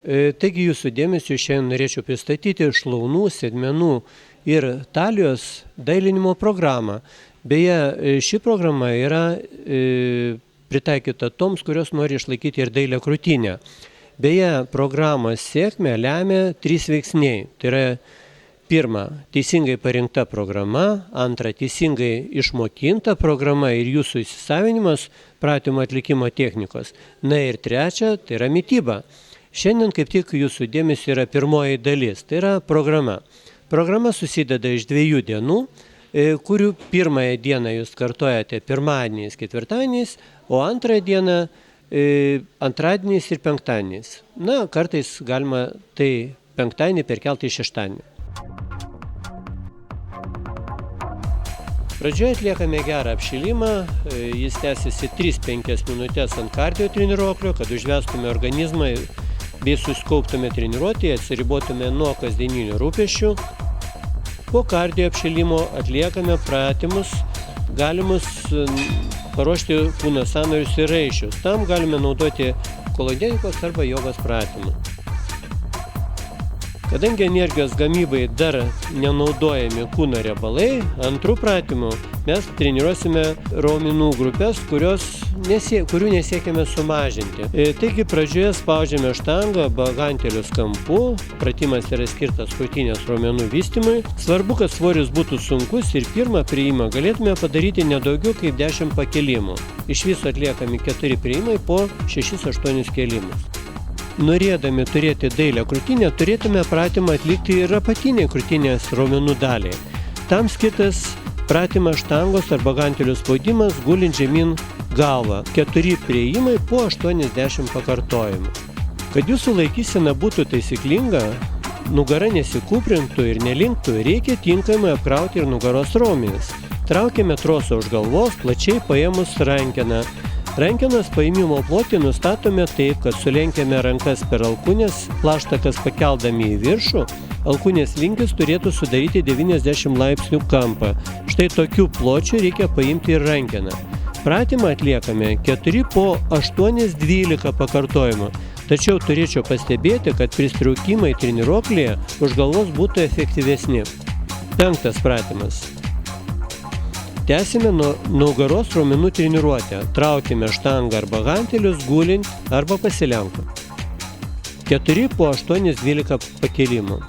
Taigi jūsų dėmesio šiandien norėčiau pristatyti šlaunų, sėdmenų ir talijos dailinimo programą. Beje, ši programa yra pritaikyta toms, kurios nori išlaikyti ir dailią krūtinę. Beje, programos sėkmę lemia 3 veiksniai. Tai yra pirma, teisingai parinkta programa, antra, teisingai išmokinta programa ir jūsų įsisavinimas pratimų atlikimo technikos. Na ir trečia, tai yra mityba. Šiandien kaip tik jūsų dėmesio yra pirmoji dalis, tai yra programa. Programa susideda iš 2 dienų, kurių pirmąją dieną jūs kartojate pirmadieniais, ketvirtadieniais, o antrąją dieną antradieniais ir penktadieniais. Na, kartais galima tai penktadienį perkelti į šeštadienį. Pradžioje atliekame gerą apšilimą, jis tęsiasi 3-5 minutės ant kardio treniruoklio, kad užvestume organizmą bei susikauptume treniruotėje, atsiribotume nuo kasdieninių rūpesčių. Po kardio apšilimo atliekame pratimus, galimus paruošti kūno sąnarius ir raiščius. Tam galime naudoti kologenikos arba jogos pratimų. Kadangi energijos gamybai dar nenaudojami kūno riebalai, antrų pratimų mes treniruosime raumenų grupės, kurių nesiekime sumažinti. Taigi pradžioje spaudžiame štangą bagantelius kampu, pratimas yra skirtas krūtinės raumenų vystymui. Svarbu, kad svoris būtų sunkus ir pirmą priėjimą galėtume padaryti nedaugiau kaip 10 pakelimų. Iš viso atliekami 4 priėjimai po 6-8 kėlimus. Norėdami turėti dailią krūtinę, turėtume pratimą atlikti ir apatiniai krūtinės raumenų daliai. Tam skirtas pratimas štangos arba gantelių spaudimas gulint žemyn galvą. 4 priėjimai po 80 pakartojimų. Kad jūsų laikysena būtų taisyklinga, nugara nesikūprintų ir nelinktų, reikia tinkamai apkrauti ir nugaros raumenis. Traukiame trosą už galvos, plačiai paėmus rankeną. Rankenos paėmimo plotį nustatome taip, kad sulenkiame rankas per alkūnės, plaštakas pakeldami į viršų, alkūnės linkis turėtų sudaryti 90 laipsnių kampą. Štai tokių pločių reikia paimti ir rankeną. Pratimą atliekame 4 po 8-12 pakartojimų. Tačiau turėčiau pastebėti, kad pristraukimai treniruoklėje už galvos būtų efektyvesni. 5 pratimas. Tęsime nugaros raumenų treniruotę. Traukime štangą arba gantelius gulint arba pasilenku. 4 po 8-12 pakelimų.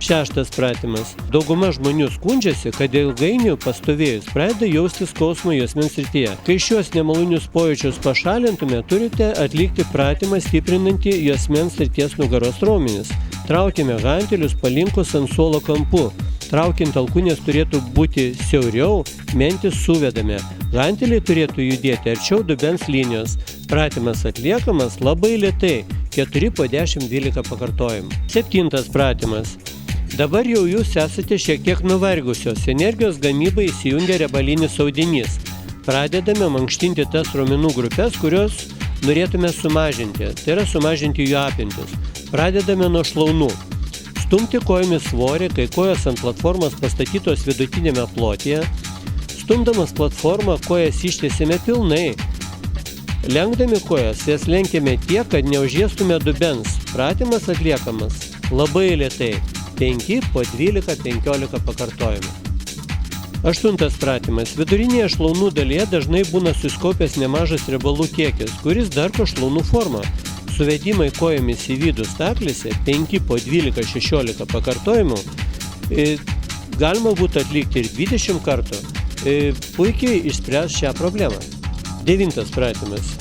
6 pratimas. Dauguma žmonių skundžiasi, kad ilgainiui pastovėjus pradeda jausti skausmą juosmens srityje. Kai šios nemalonius pojūčius pašalintume, turite atlikti pratimą stiprinantį juosmens srities nugaros raumenis. Traukime gantelius palinkus ant suolo kampu. Traukiant alkūnės turėtų būti siauriau, mentis suvedame. Ganteliai turėtų judėti arčiau dubens linijos. Pratimas atliekamas labai lėtai, 4 po 10-12 pakartojimų. 7 pratimas. Dabar jau jūs esate šiek tiek nuvargusios. Energijos gamybai įsijungia riebalinis audinys. Pradedame mankštinti tas raumenų grupės, kurios norėtume sumažinti. Tai yra sumažinti jų apimtis. Pradedame nuo šlaunų. Stumti kojomis svorį, kai kojos ant platformos pastatytos vidutinėme plotyje. Stumdamas platformą, kojas ištiesime pilnai. Lenkdami kojas, jas lenkiame tiek, kad neužiestume dubens. Pratimas atliekamas labai lėtai, 5 po 12-15 pakartojimų. 8 pratimas. Vidurinėje šlaunų dalyje dažnai būna susikaupęs nemažas riebalų kiekis, kuris darko šlaunų formą. Suvedimai kojomis į vidų staklėse 5 po 12-16 pakartojimų galima būtų atlikti ir 20 kartų. Puikiai išspręs šią problemą. 9 pratimas.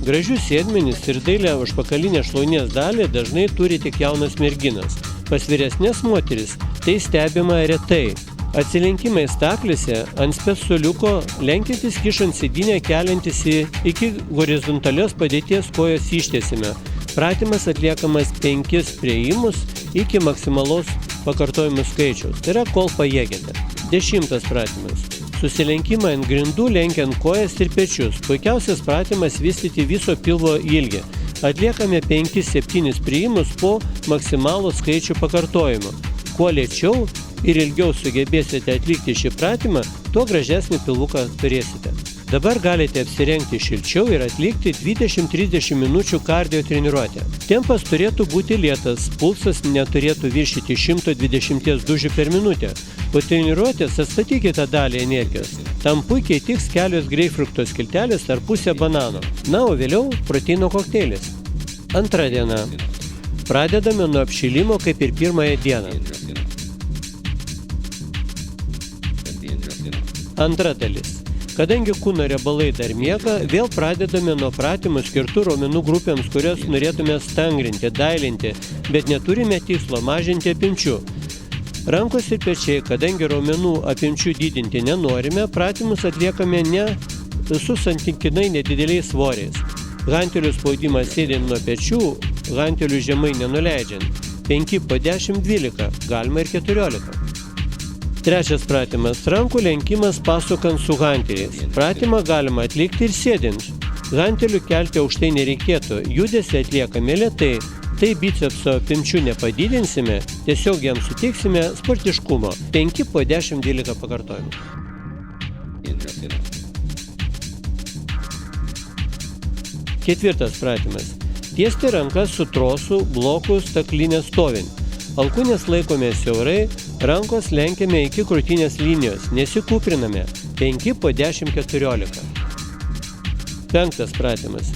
Gražius sėdmenis ir dailią užpakalinę šlaunies dalį dažnai turi tik jaunas merginas. Pas vyresnės moteris tai stebima retai. Atsilenkimai staklėse ant specsuliuko, lenkiantis kišant sėdynę, keliantis iki horizontalios padėties kojos ištiesime. Pratimas atliekamas 5 priėjimus iki maksimalaus pakartojimų skaičiaus. Tai yra, kol pajėgiate. 10 pratimas. Susilenkimą ant grindų lenkiant kojas ir pečius. Puikiausias pratimas vystyti viso pilvo ilgį. Atliekame 5-7 priėjimus po maksimalų skaičių pakartojimų. Kuo lėčiau ir ilgiau sugebėsite atlikti šį pratimą, tuo gražesnį pilvuką turėsite. Dabar galite apsirengti šilčiau ir atlikti 20-30 minučių kardio treniruotę. Tempas turėtų būti lėtas, pulsas neturėtų viršyti 120 dūžių per minutę. Po treniruotės atstatykite dalį energijos. Tam puikiai tiks kelios greipfrukto skiltelės ar pusė banano. Na, o vėliau proteino kokteilis. Antra diena. Pradedame nuo apšilimo kaip ir pirmąją dieną. Antra dalis. Kadangi kūno riebalai dar miega, vėl pradedame nuo pratimų skirtų raumenų grupėms, kurias norėtume stangrinti, dailinti, bet neturime tikslo mažinti apimčių. Rankos ir pečiai, kadangi raumenų apimčių didinti nenorime, pratimus atliekame ne su santykinai nedideliais svoriais. Hantelių spaudimas sėdint nuo pečių, hantelių žemai nenuleidžiant. 5 po 10, 12, galima ir 14. Trečias pratimas – rankų lenkimas pasukant su hanteliais. Pratimą galima atlikti ir sėdint. Hantelių kelti aukštai nereikėtų, judesį atliekame lėtai. Tai bicepso apimčių nepadidinsime, tiesiog jam suteiksime sportiškumo. 5 po 10, 12 pakartojimų. Ketvirtas pratimas. Tiesti rankas su trosu, bloku, staklinė stovint. Alkūnės laikome siaurai, rankos lenkiame iki krūtinės linijos, nesikūpriname. 5 po 10, 14. Penktas pratimas.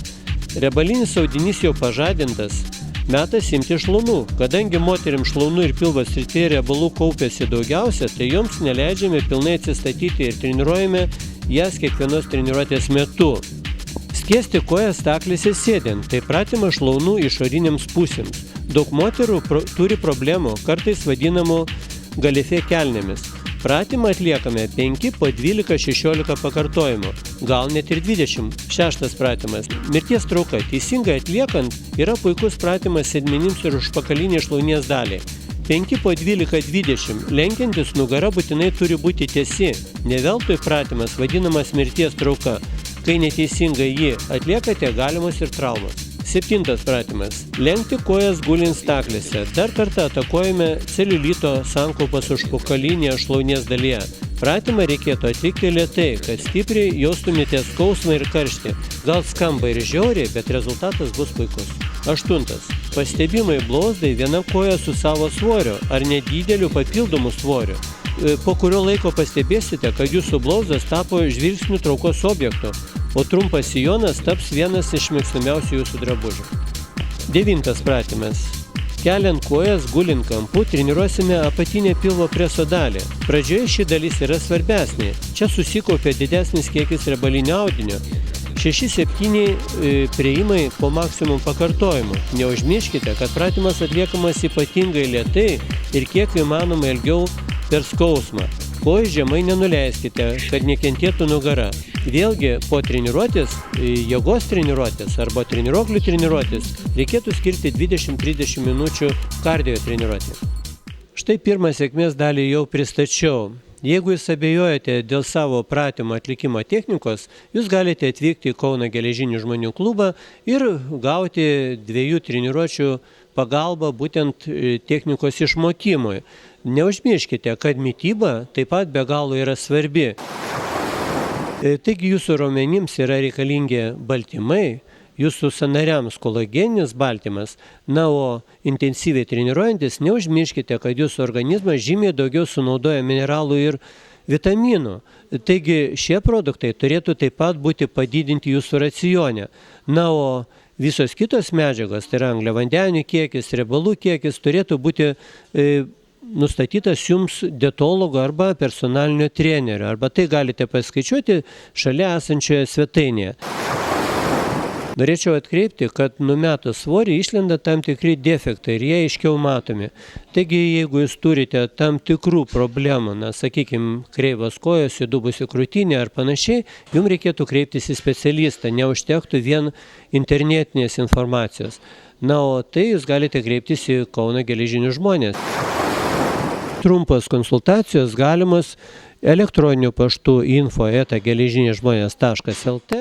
Riebalinis audinys jau pažadintas, metas imti šlaunų. Kadangi moterims šlaunų ir pilvo srityje riebalų kaupiasi daugiausia, tai joms neleidžiame pilnai atsistatyti ir treniruojame jas kiekvienos treniruotės metu. Skiesti kojas staklėse sėdint, tai pratimas šlaunų išorinėms pusėms. Daug moterų turi problemų, kartais vadinamų galifė kelnėmis. Pratimą atliekame 5 po 12-16 pakartojimų, gal net ir 20. Šeštas pratimas. Mirties trauka teisingai atliekant yra puikus pratimas sėdmenims ir užpakaliniai šlaunies daliai. 5 po 12-20. Lenkiantis nugara būtinai turi būti tiesi. Ne veltui pratimas vadinamas mirties trauka. Kai neteisingai jį atliekate, galimos ir traumos. Septintas pratimas. Lenkti kojas gulint staklėse. Dar kartą atakuojame celiulito sankaupas užpakalinėje šlaunies dalyje. Pratimą reikėtų atlikti lėtai, kad stipriai jaustumėte skausmą ir karštį. Gal skamba ir žiauriai, bet rezultatas bus puikus. Aštuntas. Pastebimai blauzdai viena koja su savo svoriu ar nedideliu papildomu svoriu. Po kurio laiko pastebėsite, kad jūsų blauzdas tapo žvilgsnių traukos objektu, o trumpas sijonas taps vienas iš mėgstamiausių jūsų drabužių. Devintas pratimas. Keliant kojas, gulint kampu, treniruosime apatinę pilvo preso dalį. Pradžioje ši dalis yra svarbesnė. Čia susikaupia didesnis kiekis riebalinio audinio. 6-7 prieimai po maksimum pakartojimų. Neužmirškite, kad pratimas atliekamas ypatingai lėtai ir kiek įmanoma ilgiau per skausmą. Kojų žemai nenuleiskite, kad nekentėtų nugara. Vėlgi, po treniruotės, jėgos treniruotės arba treniruoklių treniruotės reikėtų skirti 20-30 minučių kardio treniruotės. Štai pirmą sėkmės dalį jau pristačiau. Jeigu jūs abejojate dėl savo pratimų atlikimo technikos, jūs galite atvykti į Kauno geležinių žmonių klubą ir gauti 2 treniruočių pagalbą būtent technikos išmokimui. Neužmirškite, kad mityba taip pat be galo yra svarbi. Taigi jūsų raumenims yra reikalingi baltymai, jūsų sąnariams kolageninis baltymas, na, o intensyviai treniruojantis, neužmirškite, kad jūsų organizmas žymiai daugiau sunaudoja mineralų ir vitaminų. Taigi šie produktai turėtų taip pat būti padidinti jūsų racione. Na, o visos kitos medžiagos, tai yra angliavandenių kiekis, riebalų kiekis, turėtų būti nustatytas jums dietologo arba personalinio trenerio, arba tai galite paskaičiuoti šalia esančioje svetainėje. Norėčiau atkreipti, kad numetus svorį išlenda tam tikri defektai ir jie aiškiau matomi. Taigi, jeigu jūs turite tam tikrų problemų, na, sakykime, kreivos kojos, įdubusi krūtinė ar panašiai, jums reikėtų kreiptis į specialistą, neužtektų vien internetinės informacijos. Na, o tai jūs galite kreiptis į Kauno geležinius žmones. Trumpos konsultacijos galimos elektroniniu paštu info@geležinižmonės.lt